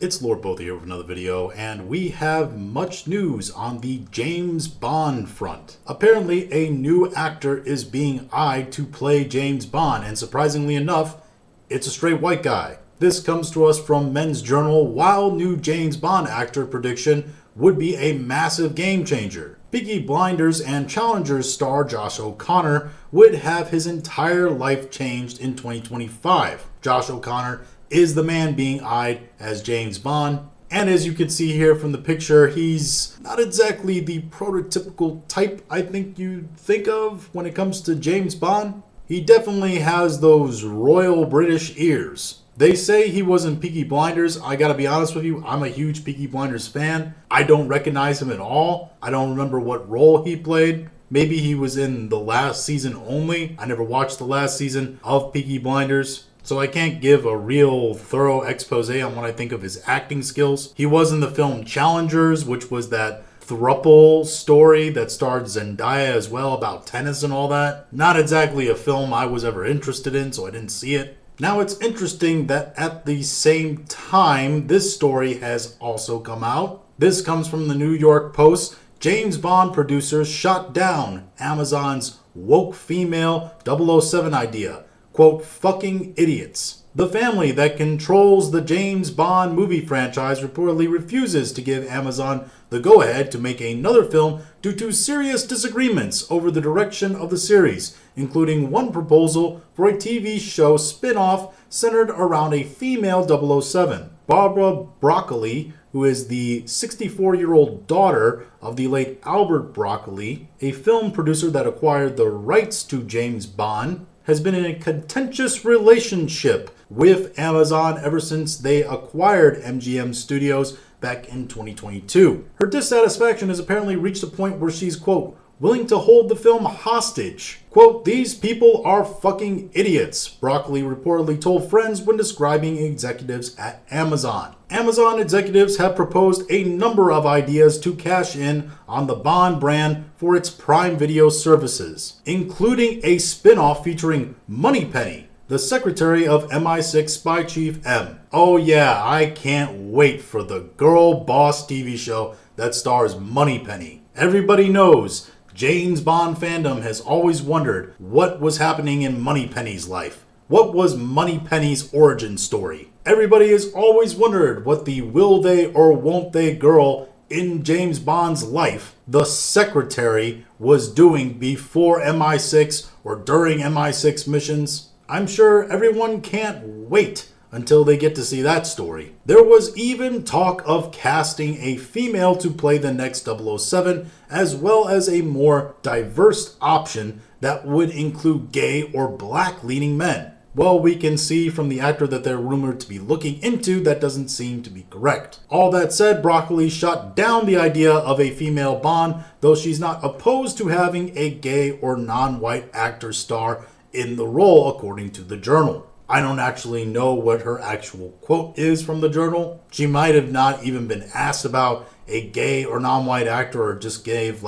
It's Lord Both here with another video, and we have much news on the James Bond front. Apparently, a new actor is being eyed to play James Bond, and surprisingly enough, it's a straight white guy. This comes to us from Men's Journal, while new James Bond actor prediction would be a massive game changer. Peaky Blinders and Challengers star Josh O'Connor would have his entire life changed in 2025. Josh O'Connor is the man being eyed as James Bond, and as you can see here from the picture, he's not exactly the prototypical type I think you'd think of when it comes to James Bond. He definitely has those royal British ears. They say he was in Peaky Blinders. I gotta be honest with you, I'm a huge Peaky Blinders fan. I don't recognize him at all. I don't remember what role he played. Maybe he was in the last season only. I never watched the last season of Peaky Blinders, so I can't give a real thorough expose on what I think of his acting skills. He was in the film Challengers, which was that throuple story that starred Zendaya as well about tennis and all that. Not exactly a film I was ever interested in, so I didn't see it. Now it's interesting that at the same time, this story has also come out. This comes from the New York Post. James Bond producers shot down Amazon's woke female 007 idea. Quote, fucking idiots. The family that controls the James Bond movie franchise reportedly refuses to give Amazon the go-ahead to make another film due to serious disagreements over the direction of the series, including one proposal for a TV show spin-off centered around a female 007. Barbara Broccoli, who is the 64-year-old daughter of the late Albert Broccoli, a film producer that acquired the rights to James Bond, has been in a contentious relationship with Amazon ever since they acquired MGM Studios back in 2022. Her dissatisfaction has apparently reached a point where she's, quote, willing to hold the film hostage. Quote, these people are fucking idiots, Broccoli reportedly told friends when describing executives at Amazon. Amazon executives have proposed a number of ideas to cash in on the Bond brand for its Prime Video services, including a spin-off featuring Moneypenny, the secretary of MI6 Spy Chief M. Oh yeah, I can't wait for the girl boss TV show that stars Moneypenny. Everybody knows James Bond fandom has always wondered what was happening in Moneypenny's life. What was Moneypenny's origin story? Everybody has always wondered what the will they or won't they girl in James Bond's life, the secretary, was doing before MI6 or during MI6 missions. I'm sure everyone can't wait until they get to see that story. There was even talk of casting a female to play the next 007, as well as a more diverse option that would include gay or black-leaning men. Well, we can see from the actor that they're rumored to be looking into that doesn't seem to be correct. All that said, Broccoli shot down the idea of a female Bond, though she's not opposed to having a gay or non-white actor star in the role, according to the Journal. I don't actually know what her actual quote is from the Journal. She might have not even been asked about a gay or non-white actor, or just gave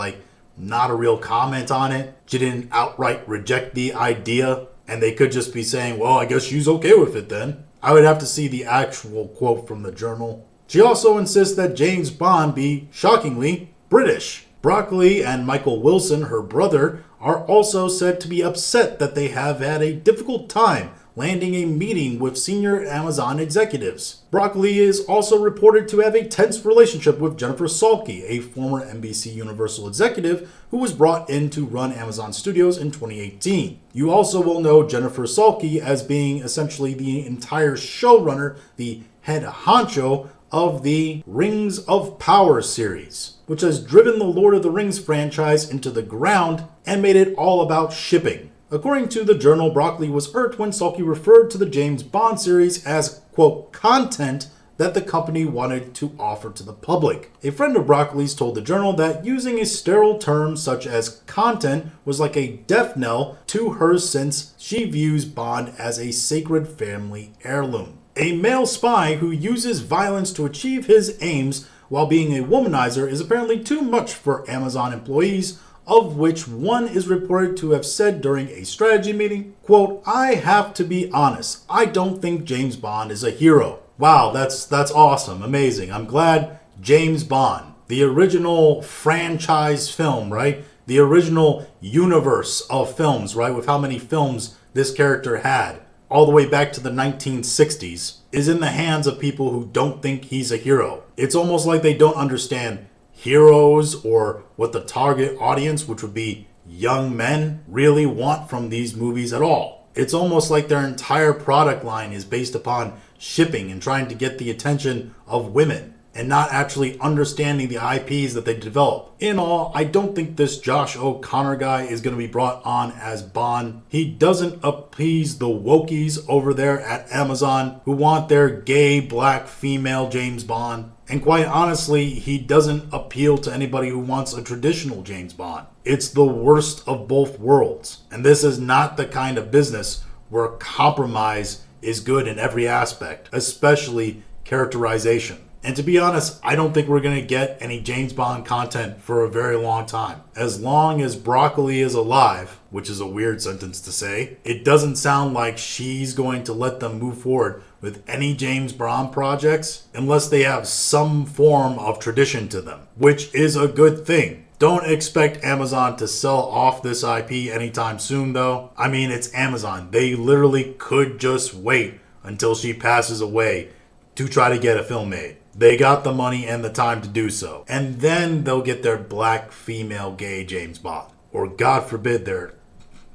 not a real comment on it. She didn't outright reject the idea, and they could just be saying, well, I guess she's okay with it then. I would have to see the actual quote from the Journal. She also insists that James Bond be, shockingly, British. Broccoli and Michael Wilson, her brother, are also said to be upset that they have had a difficult time landing a meeting with senior Amazon executives. Broccoli is also reported to have a tense relationship with Jennifer Salke, a former NBC Universal executive who was brought in to run Amazon Studios in 2018. You also will know Jennifer Salke as being essentially the entire showrunner, the head honcho of the Rings of Power series, which has driven the Lord of the Rings franchise into the ground and made it all about shipping. According to the Journal, Broccoli was irked when Salke referred to the James Bond series as, quote, content that the company wanted to offer to the public. A friend of Broccoli's told the Journal that using a sterile term such as content was like a death knell to her, since she views Bond as a sacred family heirloom. A male spy who uses violence to achieve his aims while being a womanizer is apparently too much for Amazon employees, of which one is reported to have said during a strategy meeting, quote, I have to be honest, I don't think James Bond is a hero. Wow, that's awesome, amazing. I'm glad James Bond, the original franchise film, right? The original universe of films, right? With how many films this character had, all the way back to the 1960s, is in the hands of people who don't think he's a hero. It's almost like they don't understand heroes or what the target audience, which would be young men, really want from these movies at all. It's almost like their entire product line is based upon shipping and trying to get the attention of women and not actually understanding the IPs that they develop. In all, I don't think this Josh O'Connor guy is going to be brought on as Bond. He doesn't appease the wokies over there at Amazon who want their gay black female James Bond. And quite honestly, he doesn't appeal to anybody who wants a traditional James Bond. It's the worst of both worlds. And this is not the kind of business where compromise is good in every aspect, especially characterization. And to be honest, I don't think we're going to get any James Bond content for a very long time. As long as Broccoli is alive, which is a weird sentence to say, it doesn't sound like she's going to let them move forward with any James Bond projects unless they have some form of tradition to them, which is a good thing. Don't expect Amazon to sell off this IP anytime soon, though. I mean, it's Amazon. They literally could just wait until she passes away to try to get a film made. They got the money and the time to do so. And then they'll get their black female gay James Bond. Or God forbid their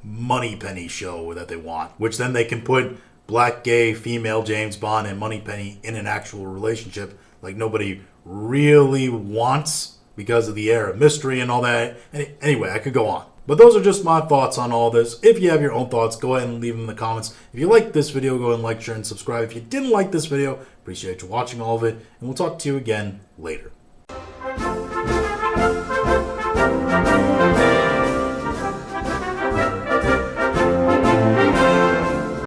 Moneypenny show that they want. Which then they can put black gay female James Bond and Moneypenny in an actual relationship like nobody really wants because of the air of mystery and all that. Anyway, I could go on. But those are just my thoughts on all this. If you have your own thoughts, go ahead and leave them in the comments. If you liked this video, go ahead and like, share, and subscribe. If you didn't like this video, appreciate you watching all of it. And we'll talk to you again later.